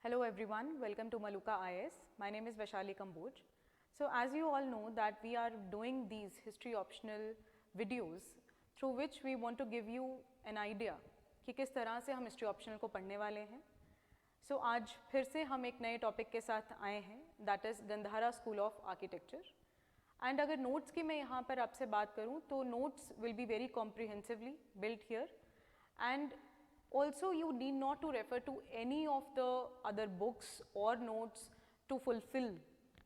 Hello everyone, welcome to Maluka IS. My name is Vaishali Kamboj. So as you all know that we are doing these history optional videos through which we want to give you an idea कि किस तरह से हम history optional को पढ़ने वाले हैं. So आज फिर से हम एक नए topic के साथ आए हैं, that is Gandhara School of Architecture. And अगर notes की मैं यहाँ पर आपसे बात करूँ तो notes will be very comprehensively built here and also you need not to refer to any of the other books or notes to fulfill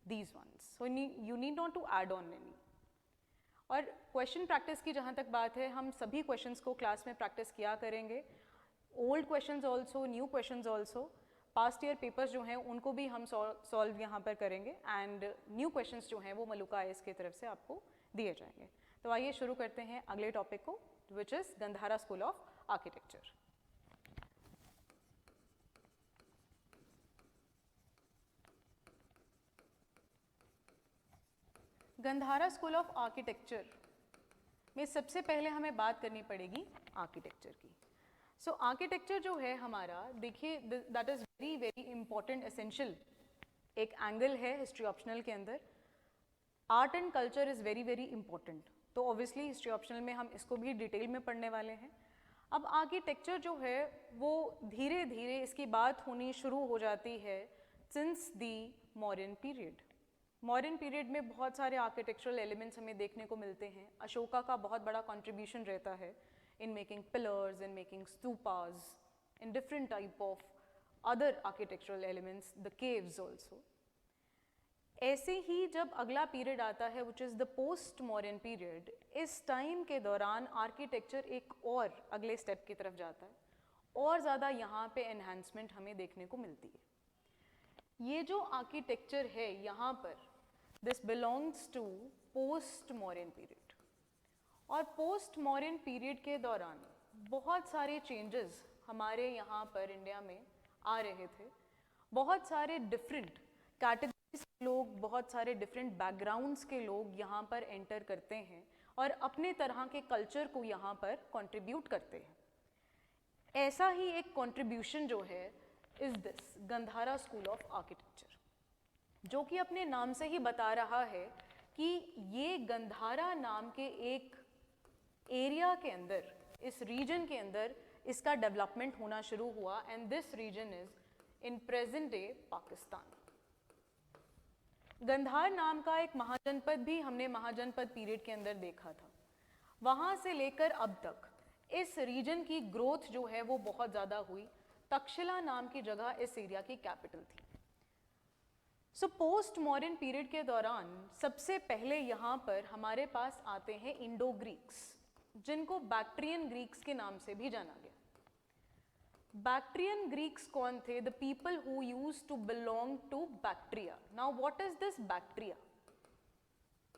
these ones. So you need not to add on any. और question practice की जहाँ तक बात है, हम सभी questions को class में प्रैक्टिस किया करेंगे. Old questions also, new questions also, past year papers जो हैं उनको भी हम सॉल्व यहाँ पर करेंगे एंड न्यू क्वेश्चंस जो हैं वो मलुका आईएएस की तरफ से आपको दिए जाएंगे. तो आइए शुरू करते हैं अगले टॉपिक को, which is Gandhara school of architecture. Gandhara school of architecture में सबसे पहले हमें बात करनी पड़ेगी आर्किटेक्चर की. सो आर्किटेक्चर जो है हमारा, देखिए that is very very important essential एक एंगल है हिस्ट्री ऑप्शनल के अंदर. Art and culture is very very important, तो ऑब्वियसली हिस्ट्री ऑप्शनल में हम इसको भी डिटेल में पढ़ने वाले हैं. अब आर्किटेक्चर जो है वो धीरे धीरे इसकी बात होनी शुरू हो जाती है since the modern period. Modern period में बहुत सारे आर्किटेक्चरल एलिमेंट्स हमें देखने को मिलते हैं. अशोका का बहुत बड़ा कंट्रीब्यूशन रहता है in making pillars, in making stupas, in different type of other architectural elements, the caves also. ऐसे ही जब अगला पीरियड आता है which is the post modern period, इस टाइम के दौरान आर्किटेक्चर एक और अगले स्टेप की तरफ जाता है और ज़्यादा यहाँ पे एनहांसमेंट हमें देखने को मिलती है. ये जो आर्किटेक्चर है यहाँ पर, this belongs to post modern period. और पोस्ट मॉडर्न पीरियड के दौरान बहुत सारे चेंजेस हमारे यहाँ पर इंडिया में आ रहे थे. बहुत सारे डिफरेंट कैटेगरीज के लोग, बहुत सारे डिफरेंट बैकग्राउंड्स के लोग यहाँ पर एंटर करते हैं और अपने तरह के कल्चर को यहाँ पर कंट्रीब्यूट करते हैं. ऐसा ही एक कंट्रीब्यूशन जो है is this Gandhara school of architecture, जो कि अपने नाम से ही बता रहा है कि ये गंधारा नाम के एक एरिया के अंदर, इस रीजन के अंदर इसका डेवलपमेंट होना शुरू हुआ and this region is in present day Pakistan. Gandhara नाम का एक महाजनपद भी हमने महाजनपद पीरियड के अंदर देखा था. वहाँ से लेकर अब तक इस रीजन की ग्रोथ जो है वो बहुत ज़्यादा हुई. तक्षशिला नाम की जगह इस एरिया की कैपिटल थी. सो पोस्ट मॉडर्न पीरियड के दौरान सबसे पहले यहाँ पर हमारे पास आते हैं इंडो ग्रीक्स, जिनको बैक्ट्रियन ग्रीक्स के नाम से भी जाना गया. बैक्ट्रियन ग्रीक्स कौन थे? The people who used to belong to Bactria. Now what is this Bactria?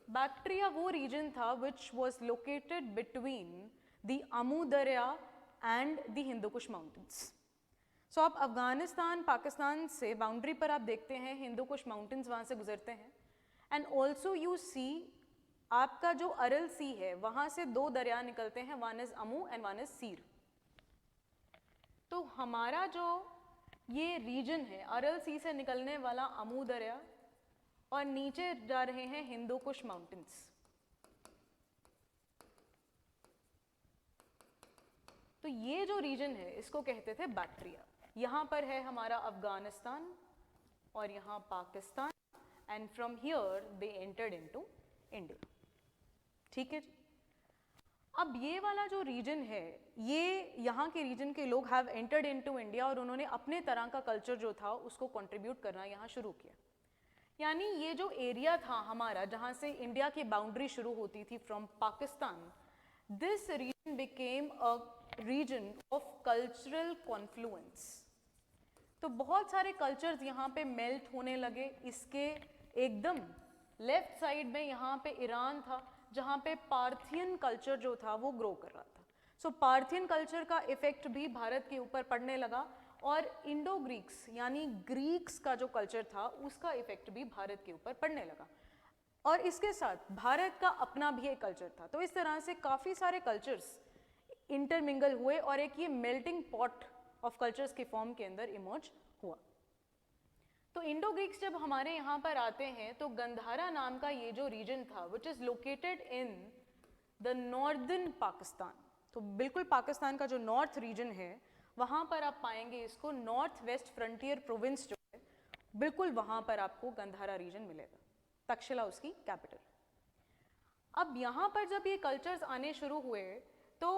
Bactria वो रीजन था which was located between the Amu Darya and the Hindu Kush mountains. So आप अफगानिस्तान पाकिस्तान से बाउंड्री पर आप देखते हैं हिंदू कुश माउंटेन्स वहाँ से गुजरते हैं. एंड ऑल्सो यू सी आपका जो अरल सी है वहाँ से दो दरिया निकलते हैं, one is Amu and one is Syr. तो हमारा जो ये रीजन है, अरल सी से निकलने वाला अमू दरिया और नीचे जा रहे हैं हिंदू कुश माउंटेन्स. तो ये जो रीजन है इसको कहते थे बैक्ट्रिया. यहाँ पर है हमारा अफगानिस्तान और यहाँ Pakistan and from here they entered into India. ठीक है जी. अब ये वाला जो रीजन है, ये यहाँ के रीजन के लोग हैव एंटर्ड इनटू इंडिया और उन्होंने अपने तरह का कल्चर जो था उसको कंट्रीब्यूट करना यहाँ शुरू किया. यानी ये जो एरिया था हमारा जहाँ से इंडिया की बाउंड्री शुरू होती थी from Pakistan, this region became a region of cultural confluence. तो बहुत सारे कल्चर्स यहाँ पे मेल्ट होने लगे. इसके एकदम लेफ्ट साइड में यहाँ पे ईरान था जहाँ पे पार्थियन कल्चर जो था वो ग्रो कर रहा था. सो पार्थियन कल्चर का इफेक्ट भी भारत के ऊपर पड़ने लगा और इंडो ग्रीक्स यानी ग्रीक्स का जो कल्चर था उसका इफेक्ट भी भारत के ऊपर पड़ने लगा. और इसके साथ भारत का अपना भी एक कल्चर था. तो इस तरह से काफ़ी सारे कल्चर्स इंटरमिंगल हुए और एक ये मेल्टिंग पॉट ऑफ कल्चर्स के फॉर्म के अंदर इमर्ज हुआ. तो इंडो ग्रीक्स जब हमारे यहाँ पर आते हैं तो गंधारा नाम का ये जो रीजन था which is located in the northern Pakistan, तो बिल्कुल पाकिस्तान का जो नॉर्थ रीजन है वहाँ पर आप पाएंगे इसको, नॉर्थ वेस्ट फ्रंटियर प्रोविंस जो है बिल्कुल वहाँ पर आपको गंधारा रीजन मिलेगा, तक्षशिला उसकी कैपिटल। अब यहाँ पर जब ये कल्चर्स आने शुरू हुए तो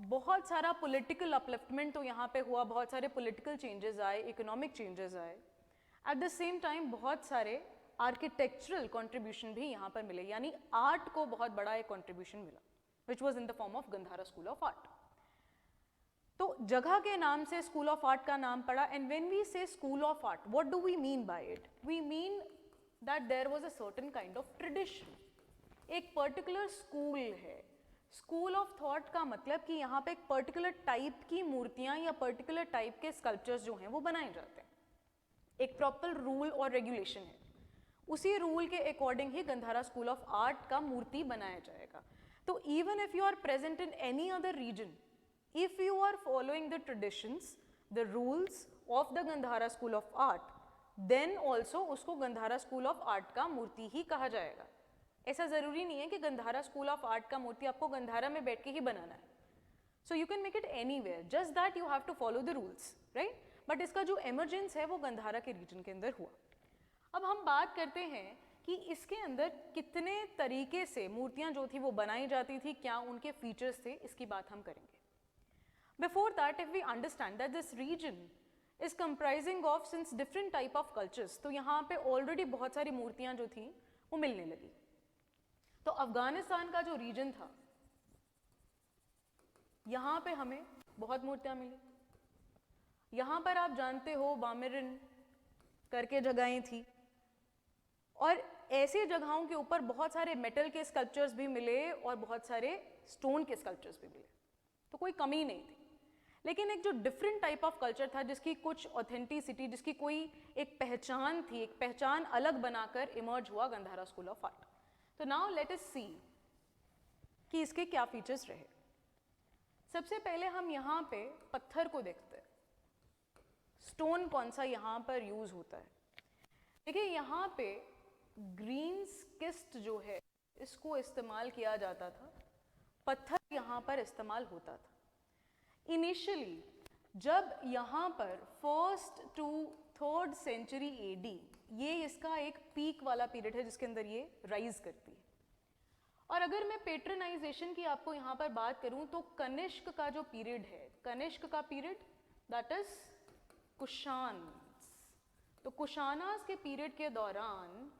बहुत सारा पॉलिटिकल अपलिफ्टमेंट तो यहाँ पे हुआ, बहुत सारे पॉलिटिकल चेंजेस आए, इकोनॉमिक चेंजेस आए। एट द सेम टाइम बहुत सारे आर्किटेक्चरल कंट्रीब्यूशन भी यहाँ पर मिले, यानी आर्ट को बहुत बड़ा एक कंट्रीब्यूशन मिला which was in the form of Gandhara school of art. तो जगह के नाम से स्कूल ऑफ आर्ट का नाम पड़ा। And when we say school of art, what do we mean by it? We mean that there was a certain kind of tradition, एक particular school है। स्कूल ऑफ थॉट का मतलब कि यहाँ पे एक पर्टिकुलर टाइप की मूर्तियाँ या पर्टिकुलर टाइप के स्कल्पचर्स जो हैं वो बनाए जाते हैं, एक प्रॉपर रूल और रेगुलेशन है, उसी रूल के अकॉर्डिंग ही गंधारा स्कूल ऑफ आर्ट का मूर्ति बनाया जाएगा। तो even if you are present in any other region, if you are following the traditions, the rules of the Gandhara school of art, then also उसको गंधारा स्कूल ऑफ आर्ट का मूर्ति ही कहा जाएगा। ऐसा ज़रूरी नहीं है कि गंधारा स्कूल ऑफ आर्ट का मूर्ति आपको गंधारा में बैठ के ही बनाना है, so you can make it anywhere, just that you have to follow the rules, right. But इसका जो एमरजेंस है वो गंधारा के रीजन के अंदर हुआ। अब हम बात करते हैं कि इसके अंदर कितने तरीके से मूर्तियाँ जो थी वो बनाई जाती थी, क्या उनके फीचर्स थे, इसकी बात हम करेंगे। Before that, if we understand that this region is comprising of since different type of cultures, तो यहाँ पे already बहुत सारी मूर्तियाँ जो थी वो मिलने लगी। तो अफगानिस्तान का जो रीजन था, यहाँ पे हमें बहुत मूर्तियाँ मिली। यहाँ पर आप जानते हो बामिरन करके जगहें थी, और ऐसी जगहों के ऊपर बहुत सारे मेटल के स्कल्पचर्स भी मिले और बहुत सारे स्टोन के स्कल्पचर्स भी मिले, तो कोई कमी नहीं थी। लेकिन एक जो डिफरेंट टाइप ऑफ कल्चर था, जिसकी कुछ ऑथेंटिसिटी, जिसकी कोई एक पहचान थी, एक पहचान अलग बनाकर इमर्ज हुआ गंधारा स्कूल ऑफ आर्ट। तो नाउ लेट अस सी कि इसके क्या फीचर्स रहे। सबसे पहले हम यहाँ पे पत्थर को देखते हैं, स्टोन कौन सा यहाँ पर यूज होता है। देखिए यहाँ पे ग्रीन स्किस्ट जो है इसको इस्तेमाल किया जाता था, पत्थर यहाँ पर इस्तेमाल होता था। इनिशियली जब यहाँ पर 1st to 3rd century AD, ये इसका एक पीक वाला पीरियड है जिसके अंदर ये राइज करती है। और अगर मैं पेट्रनाइजेशन की आपको यहाँ पर बात करूँ तो कनिष्क का जो पीरियड है, कनिष्क का पीरियड दैट इज कुशान्स, तो कुशानास के पीरियड के दौरान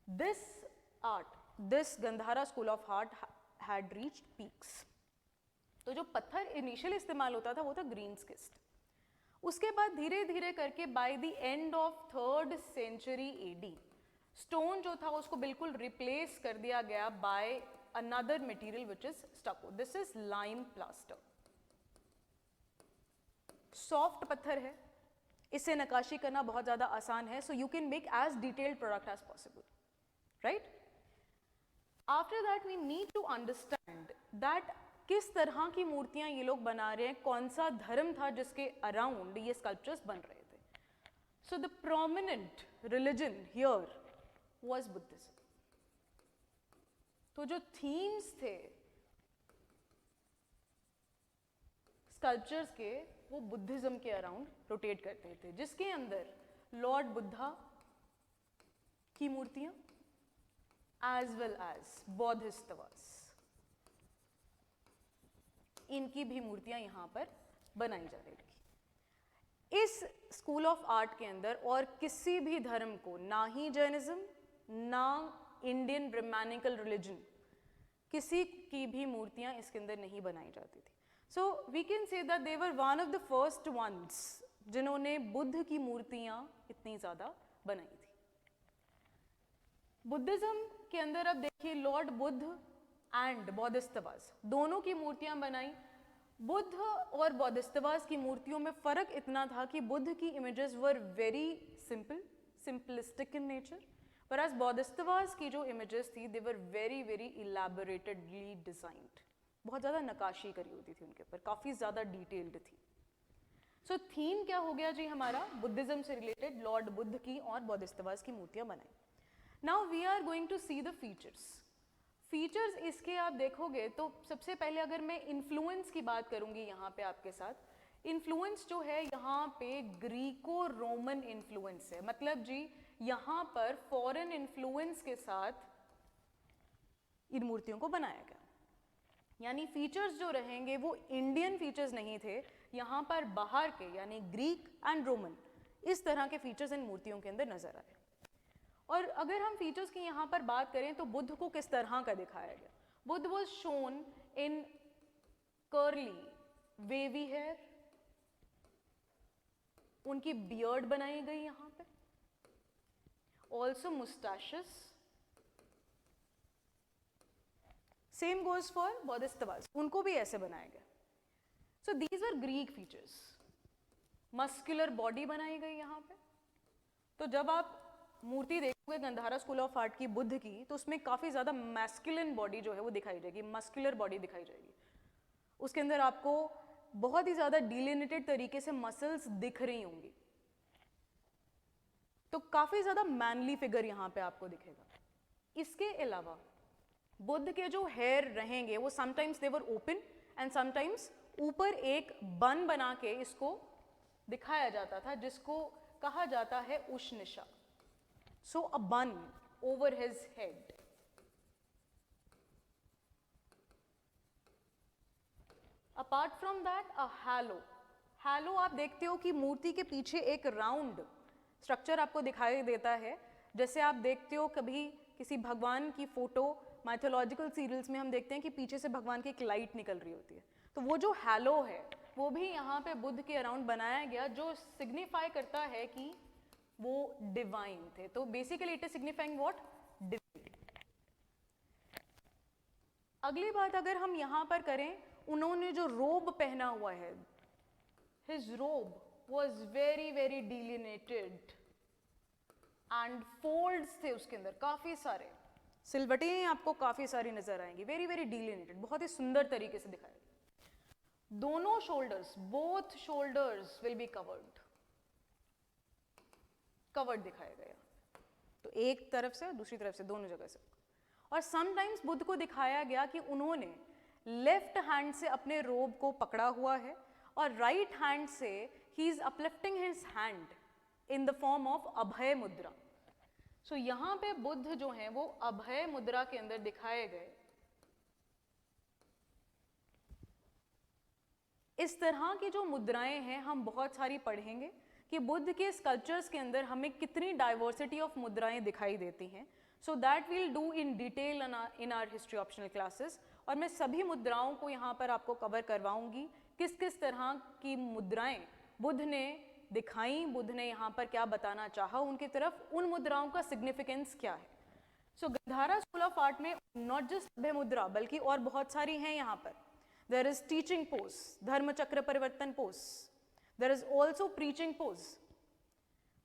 this art, this Gandhara school of art had reached peaks. तो जो पत्थर इनिशियल इस्तेमाल होता था वो था ग्रीन स्किस्ट। उसके बाद धीरे धीरे करके by the end of 3rd century AD, stone जो था उसको बिल्कुल रिप्लेस कर दिया गया by another material which is stucco. This is lime plaster, soft पत्थर है, इससे नक्काशी करना बहुत ज़्यादा आसान है, so you can make as detailed product as possible, right. After that we need to understand that किस तरह की मूर्तियां ये लोग बना रहे हैं, कौन सा धर्म था जिसके अराउंड ये स्कल्पचर्स बन रहे थे। So the prominent religion here was Buddhism. तो जो थीम्स थे स्कल्पचर्स के वो बुद्धिज्म के अराउंड रोटेट करते थे, जिसके अंदर लॉर्ड बुद्धा की मूर्तियां एज वेल एज बौद्धिस्टवास, इनकी भी मूर्तियां यहाँ पर बनाई जा रही थी। इस स्कूल ऑफ आर्ट के अंदर और किसी भी धर्म को, ना ही जैनिज्म ना इंडियन ब्रह्मानिकल रिलीजन, किसी की भी मूर्तियां इसके अंदर नहीं बनाई जाती थी। So we can say that they were one of the first ones जिन्होंने बुद्ध की मूर्तियां इतनी ज़्यादा बनाई थी। बुद्धिज्म के अंदर अब देखिए लॉर्ड बुद्ध एंड बौद्धिस्टवास दोनों की मूर्तियां बनाई। बुद्ध और बौद्धिस्टवास की मूर्तियों में फ़र्क इतना था कि बुद्ध की images were very simple, simplistic in nature, whereas बौद्धिस्टवास की जो इमेजेस थी दे वर वेरी वेरी इलेबोरेटेडली डिजाइंड, बहुत ज़्यादा नक्काशी करी होती थी उनके ऊपर, काफ़ी ज़्यादा डिटेल्ड थी। सो थीम क्या हो गया जी हमारा, बुद्धिज्म से रिलेटेड लॉर्ड बुद्ध की और बोधिसत्वस की मूर्तियां बनाई. Now we are going to see the features. Features इसके आप देखोगे तो सबसे पहले अगर मैं इन्फ्लुएंस की बात करूंगी यहाँ पे आपके साथ, इन्फ्लुएंस जो है यहाँ पे ग्रीको रोमन इन्फ्लुएंस है. मतलब जी यहाँ पर फॉरेन इन्फ्लुएंस के साथ इन मूर्तियों को बनाया गया. यानी फीचर्स जो रहेंगे वो इंडियन फीचर्स नहीं थे, यहाँ पर बाहर के यानी ग्रीक एंड रोमन इस तरह के फीचर्स इन मूर्तियों के अंदर नजर आए. और अगर हम फीचर्स की यहाँ पर बात करें तो बुद्ध को किस तरह का दिखाया गया. Buddha was shown in curly wavy hair, उनकी बियर्ड बनाई गई यहाँ पे, also moustaches. Same goes for bodhisattvas, उनको भी ऐसे बनाया गया. So these are Greek features. Muscular body बनाई गई यहाँ पे. तो जब आप मूर्ति देखोगे गंधारा स्कूल ऑफ आर्ट की बुद्ध की, तो उसमें काफ़ी ज़्यादा मैस्कुलिन बॉडी जो है वो दिखाई जाएगी, मस्कुलर बॉडी दिखाई जाएगी. उसके अंदर आपको बहुत ही ज़्यादा डिलिनेटेड तरीके से मसल्स दिख रही होंगी. तो काफ़ी ज़्यादा मैनली फिगर यहाँ पे आपको दिखेगा. इसके अलावा बुद्ध के जो हेयर रहेंगे वो sometimes they were open and sometimes ऊपर एक बन बना के इसको दिखाया जाता था, जिसको कहा जाता है उष्णिशा. So a bun over his head. Apart from that, a halo. Halo आप देखते हो कि मूर्ति के पीछे एक राउंड स्ट्रक्चर आपको दिखाई देता है. जैसे आप देखते हो कभी किसी भगवान की फोटो माइथोलॉजिकल सीरियल्स में हम देखते हैं कि पीछे से भगवान की एक लाइट निकल रही होती है. तो वो जो हैलो है वो भी यहाँ पे बुद्ध के अराउंड बनाया गया, जो सिग्निफाई करता है कि वो डिवाइन थे. तो basically it is signifying what, divine. अगली बात अगर हम यहां पर करें, उन्होंने जो रोब पहना हुआ है, his robe was very very delineated and folds थे उसके अंदर, काफी सारे सिलवटें आपको काफी सारी नजर आएंगी. वेरी वेरी डिलिनेटेड, बहुत ही सुंदर तरीके से दिखाया. दोनों shoulders, both shoulders will be covered दिखाया गया. तो एक तरफ से दूसरी तरफ से, दोनों जगह से. और समटाइम्स बुद्ध को दिखाया गया कि उन्होंने लेफ्ट हैंड से अपने रोब को पकड़ा हुआ है और राइट हैंड से ही is uplifting his hand in the form of abhaya mudra. So यहां पे बुद्ध जो हैं वो अभय मुद्रा के अंदर दिखाए गए. इस तरह की जो मुद्राएं हैं हम बहुत सारी पढ़ेंगे कि बुद्ध के स्कल्पचर्स के अंदर हमें कितनी डाइवर्सिटी ऑफ मुद्राएं दिखाई देती हैं. So that we'll do in detail in our history optional classes. और मैं सभी मुद्राओं को यहाँ पर आपको कवर करवाऊंगी, किस किस तरह की मुद्राएं बुद्ध ने दिखाई, बुद्ध ने यहाँ पर क्या बताना चाहा उनकी तरफ, उन मुद्राओं का सिग्निफिकेंस क्या है. सो गंधारा स्कूल ऑफ आर्ट में नॉट जस्ट अभय मुद्रा बल्कि और बहुत सारी हैं यहाँ पर. देयर इज टीचिंग पोज, धर्म चक्र परिवर्तन pose. There is also preaching pose.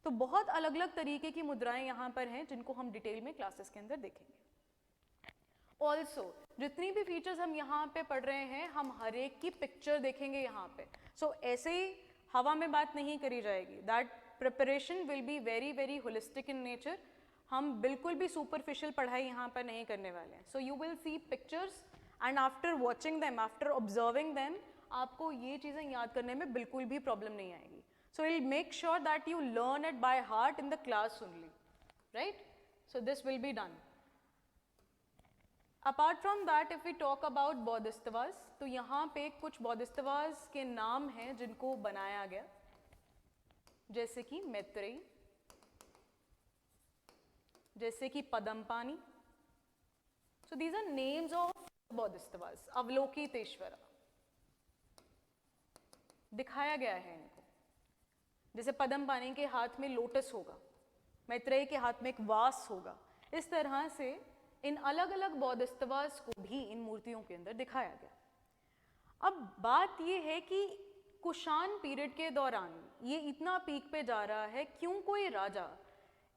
तो बहुत अलग अलग तरीके की मुद्राएं यहाँ पर हैं जिनको हम डिटेल में क्लासेस के अंदर देखेंगे. ऑल्सो जितनी भी फीचर्स हम यहाँ पे पढ़ रहे हैं हम हर एक की पिक्चर देखेंगे यहाँ पे. सो ऐसे ही हवा में बात नहीं करी जाएगी. That preparation will be very very holistic in nature. हम बिल्कुल भी सुपरफिशियल पढ़ाई यहाँ पर नहीं करने वाले हैं. So you will see pictures and after watching them, after observing them, आपको ये चीज़ें याद करने में बिल्कुल भी प्रॉब्लम नहीं आएगी. So will make sure that you learn it by heart in the class only, right. So this will be done. Apart from that if we talk about Bodhisattvas, तो यहाँ पे कुछ बोधिसत्वस के नाम हैं जिनको बनाया गया, जैसे कि मैत्रेयी, जैसे कि Padmapani. So these are names of Bodhisattvas. Avalokiteshvara दिखाया गया है इनको. जैसे पदमपानी के हाथ में लोटस होगा, मैत्रेयी के हाथ में एक वास होगा. इस तरह से इन अलग अलग बोधिसत्वस को भी इन मूर्तियों के अंदर दिखाया गया. अब बात ये है कि कुषाण पीरियड के दौरान ये इतना पीक पे जा रहा है, क्यों कोई राजा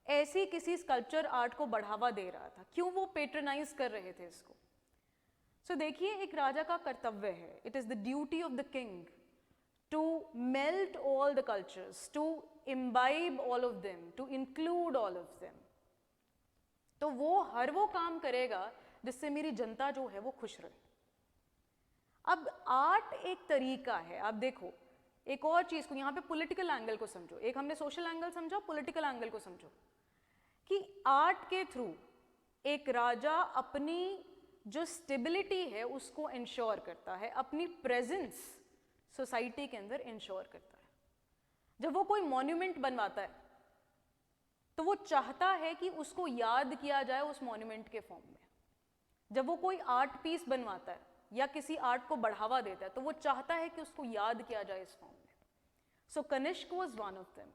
ऐसी किसी स्कल्पचर आर्ट को बढ़ावा दे रहा था, क्यों वो पेट्रनाइज कर रहे थे इसको. सो देखिए, एक राजा का कर्तव्य है, it is the duty of the king to melt all the cultures, to imbibe all of them, to include all of them. तो वो काम करेगा जिससे मेरी जनता जो है वो खुश रहे. अब आर्ट एक तरीका है. आप देखो एक और चीज को, यहाँ पे पॉलिटिकल एंगल को समझो. एक हमने सोशल एंगल समझा, पॉलिटिकल एंगल को समझो कि आर्ट के थ्रू एक राजा अपनी जो स्टेबिलिटी है उसको इंश्योर करता है, अपनी प्रेजेंस सोसाइटी के अंदर इंश्योर करता है. जब वो कोई मॉन्यूमेंट बनवाता है तो वो चाहता है कि उसको याद किया जाए उस मॉन्यूमेंट के फॉर्म में. जब वो कोई आर्ट पीस बनवाता है या किसी आर्ट को बढ़ावा देता है तो वो चाहता है कि उसको याद किया जाए इस फॉर्म में. So Kanishka was one of them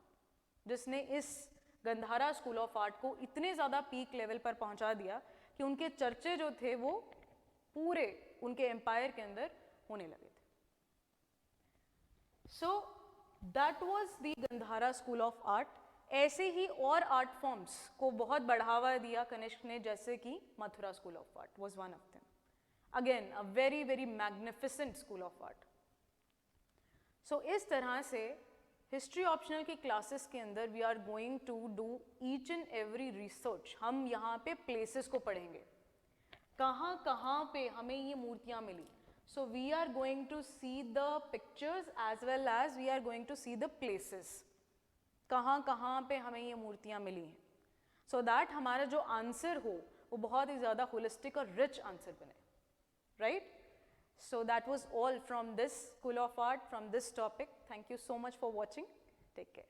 जिसने इस गंधारा स्कूल ऑफ आर्ट को इतने ज़्यादा पीक लेवल पर पहुंचा दिया कि उनके चर्चे जो थे वो पूरे उनके एम्पायर के अंदर होने लगे थे. So that was the Gandhara school of art. ऐसे ही और आर्ट फॉर्म्स को बहुत बढ़ावा दिया कनिष्क ने, जैसे कि Mathura school of art was one of them. Again a very very magnificent school of art. So इस तरह से हिस्ट्री ऑप्शनल की क्लासेस के अंदर we are going to do each and every research. हम यहाँ पे प्लेसेस को पढ़ेंगे, कहाँ कहाँ पे हमें ये मूर्तियाँ मिली. So we are going to see the pictures as well as we are going to see the places, कहाँ कहाँ पे हमें ये मूर्तियाँ मिली हैं, सो दैट हमारा जो आंसर हो वो बहुत ही ज़्यादा होलिस्टिक और रिच आंसर बने. Right? So that was all from this School of Art, from this topic. Thank you so much for watching. Take care.